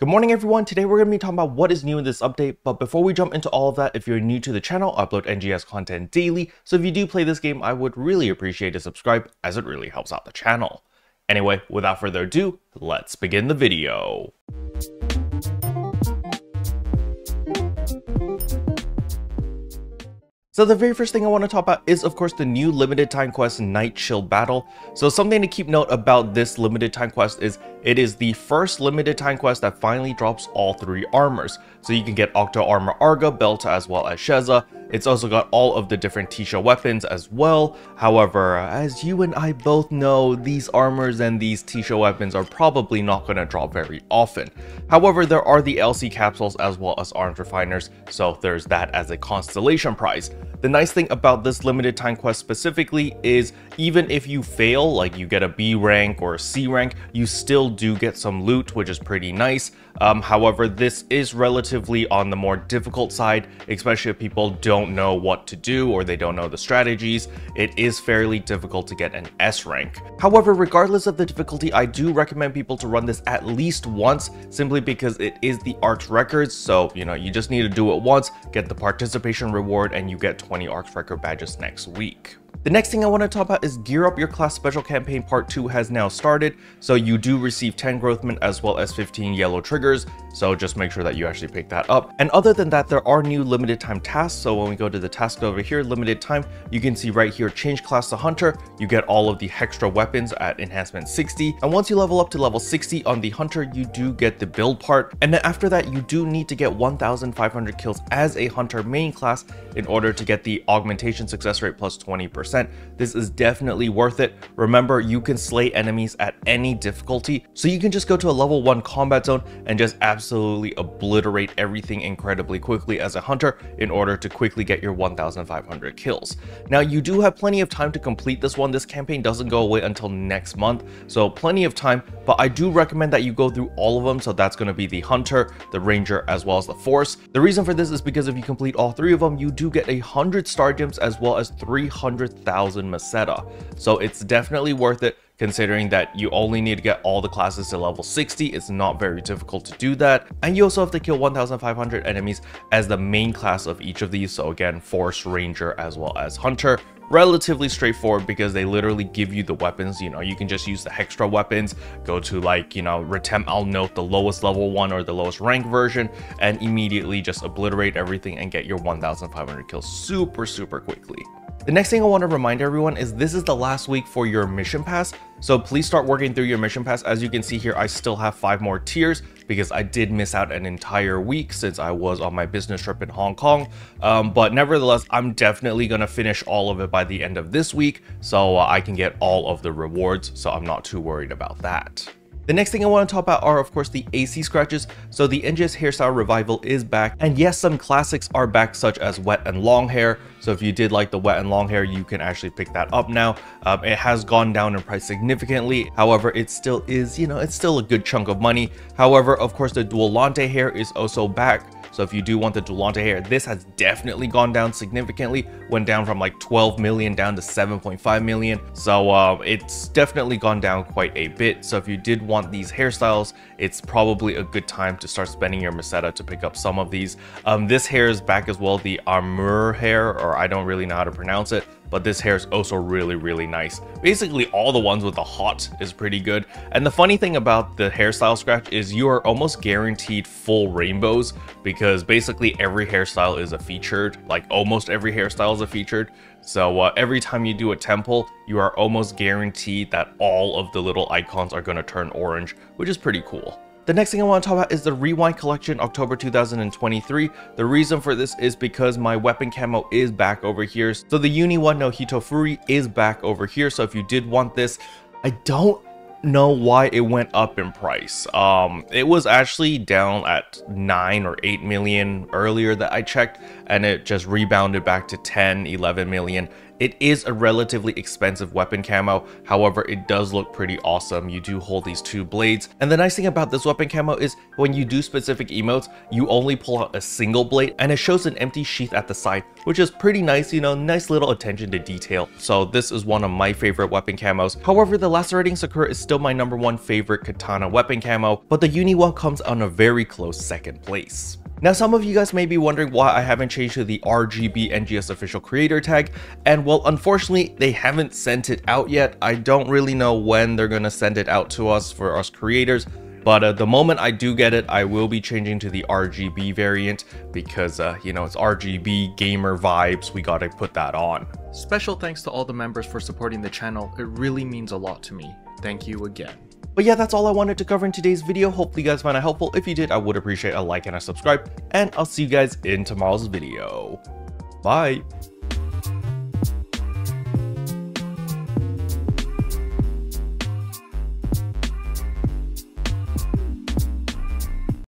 Good morning everyone, today we're going to be talking about what is new in this update, but before we jump into all of that, if you're new to the channel, I upload NGS content daily, so if you do play this game, I would really appreciate a subscribe as it really helps out the channel. Anyway, without further ado, let's begin the video. So the very first thing I want to talk about is of course the new limited time quest Night Chill Battle. So something to keep note about this limited time quest is it is the first limited time quest that finally drops all three armors. So you can get Octo Armor Arga, Belta, as well as Sheza. It's also got all of the different Tisha weapons as well. However, as you and I both know, these armors and these Tisha weapons are probably not going to drop very often. However, there are the LC capsules as well as arms refiners, so there's that as a constellation prize. The nice thing about this limited time quest specifically is even if you fail, like you get a B rank or a C rank, you still do get some loot, which is pretty nice. However, this is relatively on the more difficult side, especially if people don't know what to do or they don't know the strategies. It is fairly difficult to get an S rank. However, regardless of the difficulty, I do recommend people to run this at least once, simply because it is the ARX records. So, you just need to do it once, get the participation reward, and you get 20 ARX record badges next week. The next thing I want to talk about is Gear Up Your Class Special Campaign Part 2 has now started, so you do receive 10 growth mint as well as 15 yellow triggers, so just make sure that you actually pick that up. And other than that, there are new limited time tasks, so when we go to the task over here, limited time, you can see right here, change class to Hunter, you get all of the extra weapons at enhancement 60, and once you level up to level 60 on the Hunter, you do get the build part, and then after that, you do need to get 1,500 kills as a Hunter main class in order to get the augmentation success rate plus 20%. This is definitely worth it. Remember, you can slay enemies at any difficulty, so you can just go to a level 1 combat zone and just absolutely obliterate everything incredibly quickly as a Hunter in order to quickly get your 1,500 kills. Now, you do have plenty of time to complete this one. This campaign doesn't go away until next month, so plenty of time, but I do recommend that you go through all of them. So that's going to be the Hunter, the Ranger, as well as the Force. The reason for this is because if you complete all three of them, you do get 100 star gems as well as 300,000 Meseta. So it's definitely worth it, considering that you only need to get all the classes to level 60. It's not very difficult to do that. And you also have to kill 1,500 enemies as the main class of each of these. So again, Force, Ranger, as well as Hunter. Relatively straightforward because they literally give you the weapons. You can just use the extra weapons, go to Retem I'll note the lowest level one or the lowest rank version, and immediately just obliterate everything and get your 1,500 kills super quickly. The next thing I want to remind everyone is this is the last week for your mission pass, so please start working through your mission pass. As you can see here, I still have 5 more tiers because I did miss out an entire week since I was on my business trip in Hong Kong, but nevertheless, I'm definitely going to finish all of it by the end of this week, so I can get all of the rewards, so I'm not too worried about that. The next thing I want to talk about are of course the AC scratches. So the NGS hairstyle revival is back, and yes, some classics are back such as wet and long hair. So if you did like the wet and long hair, you can actually pick that up now. It has gone down in price significantly. However, it still is, it's still a good chunk of money. However, of course, the Dualante hair is also back. So if you do want the Dualante hair, this has definitely gone down significantly, went down from like 12 million down to 7.5 million. So it's definitely gone down quite a bit. So if you did want these hairstyles, it's probably a good time to start spending your Meseta to pick up some of these. This hair is back as well, the Armor hair, or I don't really know how to pronounce it, but this hair is also really nice. Basically all the ones with the hot is pretty good. And the funny thing about the hairstyle scratch is you are almost guaranteed full rainbows, because basically every hairstyle is a featured, like almost every hairstyle is a featured. So every time you do a temple, you are almost guaranteed that all of the little icons are going to turn orange, which is pretty cool. The next thing I want to talk about is the Rewind Collection October 2023. The reason for this is because my weapon camo is back over here. So the Uni 1 no Hitofuri is back over here. So if you did want this, I don't know why it went up in price. It was actually down at 9 or 8 million earlier that I checked, and it just rebounded back to 10, 11 million It is a relatively expensive weapon camo, however it does look pretty awesome. You do hold these two blades, and the nice thing about this weapon camo is when you do specific emotes, you only pull out a single blade and it shows an empty sheath at the side, which is pretty nice, you know, nice little attention to detail. So this is one of my favorite weapon camos. However, the Lacerating Sakura is still my #1 favorite katana weapon camo, but the uni one comes on a very close second place. Now, some of you guys may be wondering why I haven't changed to the RGB NGS official creator tag, and well, unfortunately, they haven't sent it out yet. I don't really know when they're gonna send it out to us for us creators, but the moment I do get it, I will be changing to the RGB variant because, you know, it's RGB gamer vibes, we gotta put that on. Special thanks to all the members for supporting the channel, it really means a lot to me. Thank you again. But yeah, that's all I wanted to cover in today's video. Hopefully you guys found it helpful. If you did, I would appreciate a like and a subscribe, and I'll see you guys in tomorrow's video. Bye!